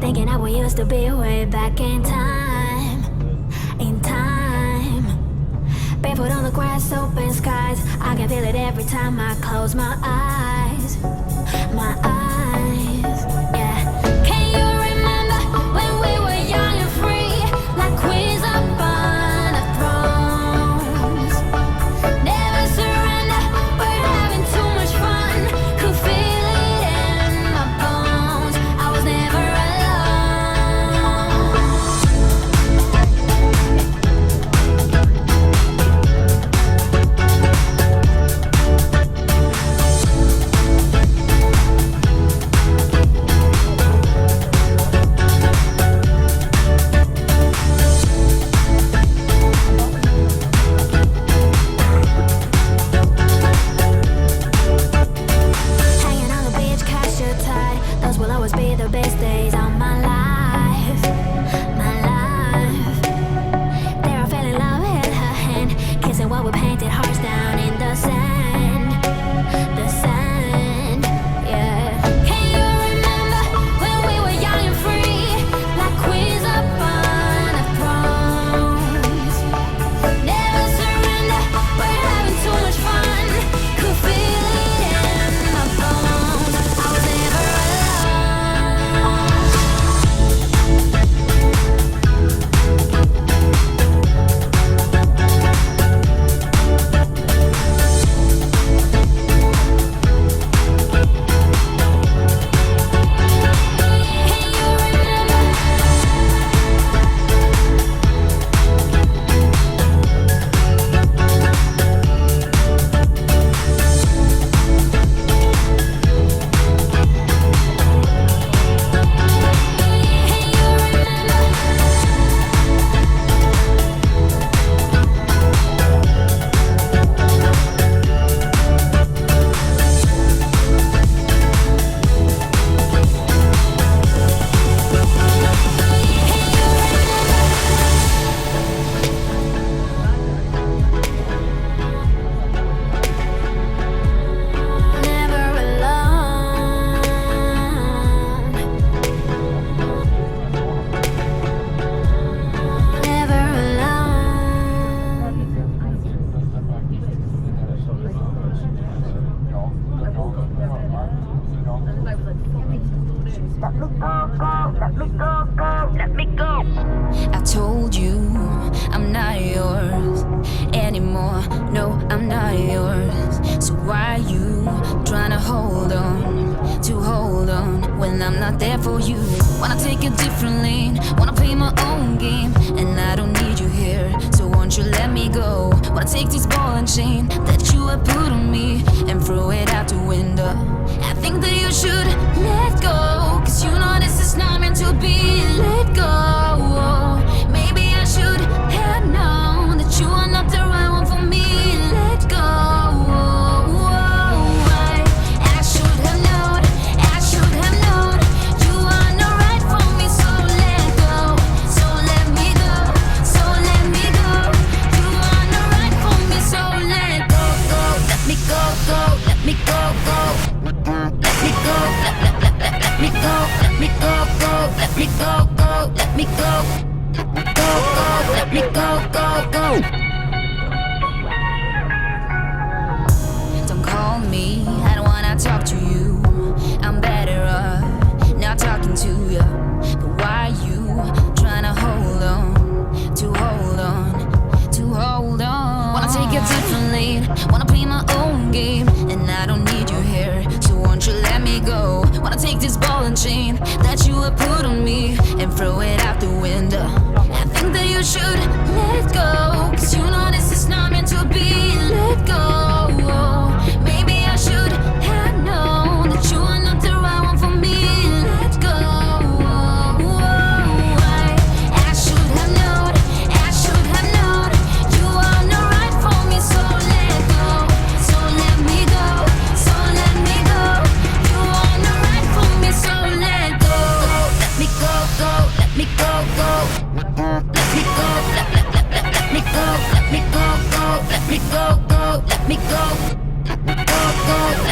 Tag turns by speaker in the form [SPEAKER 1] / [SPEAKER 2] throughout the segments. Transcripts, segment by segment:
[SPEAKER 1] Thinking how we used to be way back in time. In time. Barefoot on the grass, open skies. I can feel it every time I close my eyes. My eyes, yeah. Can you remember when we were young and free? Like queens up on the thrones. Never surrender, we're having too much fun. Could feel it in my bones. I was never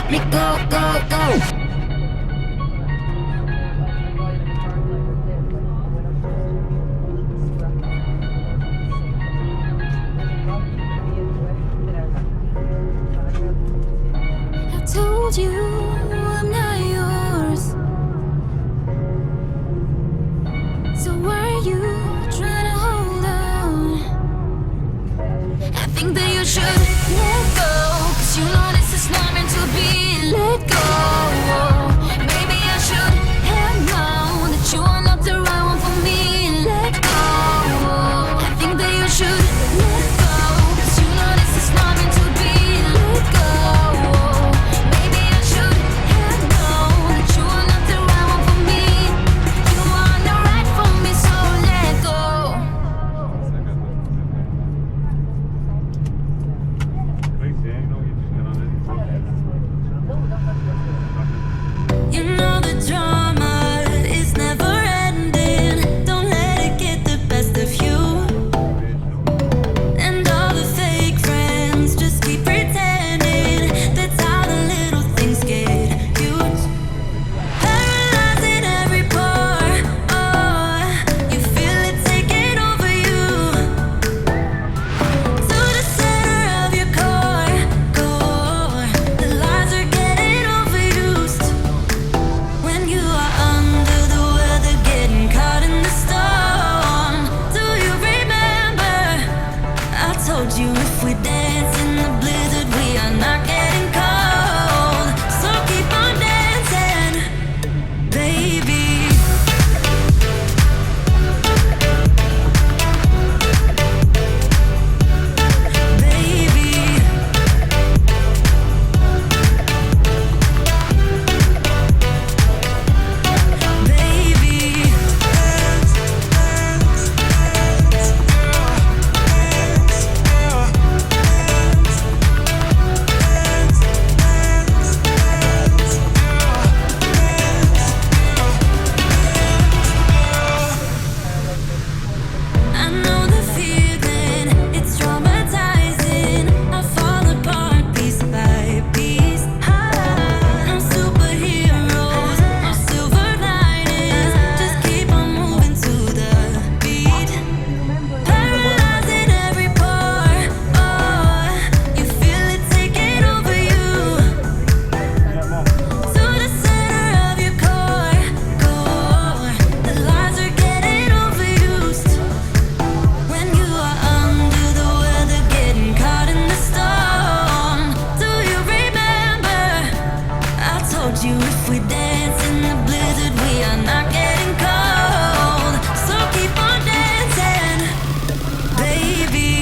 [SPEAKER 2] Let me go, go, go.
[SPEAKER 1] you, I'm not yours. So why are you trying to hold on? I think that you should let go, 'cause you know this is not meant to be. Let go. Maybe I should have known that you are not the right one for me. Let go. I think that you should let go, 'cause you know this is not meant to be. Let go. Maybe I should have known that you are not the right one for me. You are not right for me, so let go. You know the drama is never ending. Don't let it get the best of you. And all the fake friends just keep pretending. That's how the little things get huge. Paralyzing every pore. Oh, you feel it taking over you. To the center of your core. The lies are getting overused. When you are under the weather, getting caught in the storm. Do you remember? I told you if we dance in the blizzard, we are not getting cold. So keep on dancing, baby. Baby. Baby. I know the feeling, it's traumatizing. I fall apart piece by piece. No superheroes, no silver linings. Just keep on moving to the beat. Paralyzing every pore. Oh, you feel it taking over you. To the center of your core. The lies are getting overused. When you are under the weather, getting caught in the storm. Do you remember? I told you if we dance in the blizzard, we are not getting cold. So keep on dancing, baby.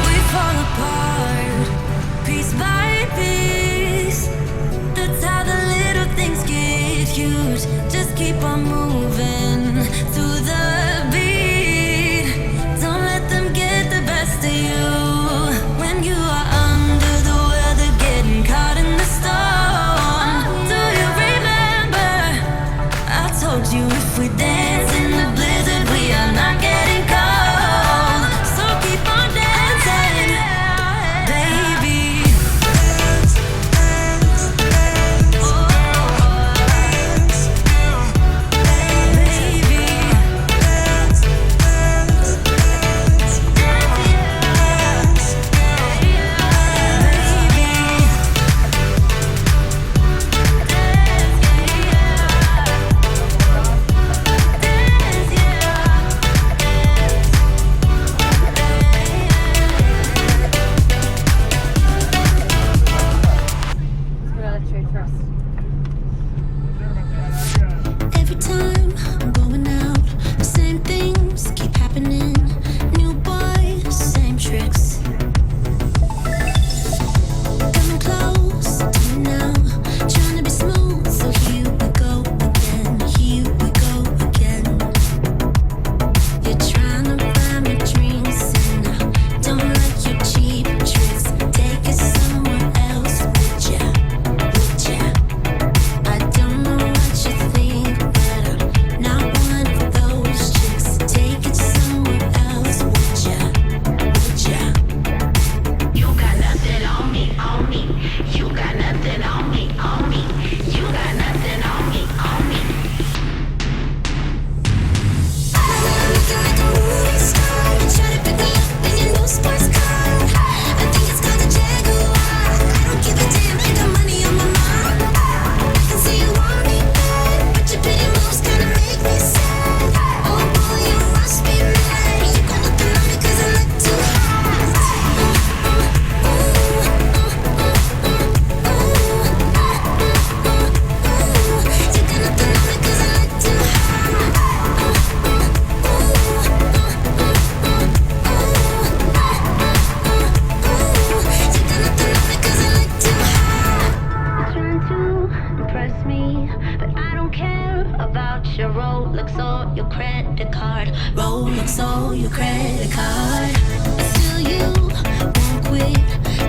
[SPEAKER 1] We fall apart, piece by piece. That's how the little things get huge. Just keep on moving to the beat. Don't let them get the best of you. When you are under the weather, getting caught in the storm. Do you remember? I told you if we dance in the blizzard, we are not getting cold. So keep on dancing, baby. Baby. voucher, Rolex or your credit card. Rolex or your credit card. Still you won't quit,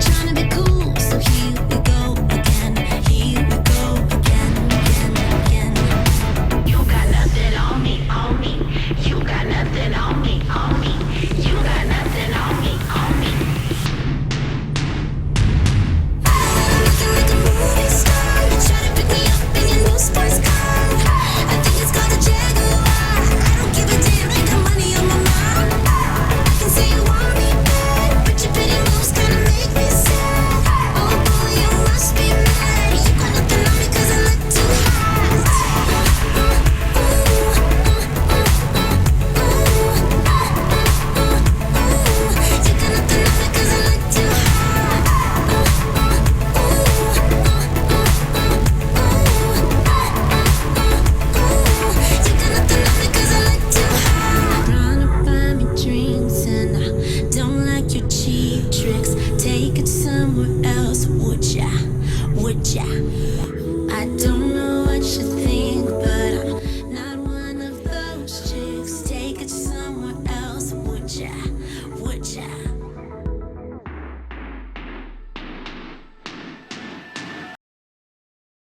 [SPEAKER 1] trying to be cool, so here we go again. Here we go again, again, again. You got nothing on me, on me. You got nothing on me, on me. You got nothing on me, on me. Looking like a movie star, try to pick me up in your new sports car. I think it's called a Jaguar. I don't give a damn, I got money on my mind. I can say you want me bad, but your pretty moves kinda make me sad. Oh boy, you must be mad. You got nothing on me 'cause I look too hot. You got nothing on me 'cause I look too hot. You got nothing on me 'cause I look too hot. Trying to buy me drinks and I don't like your cheap tricks. Take it somewhere else, would ya? Would ya?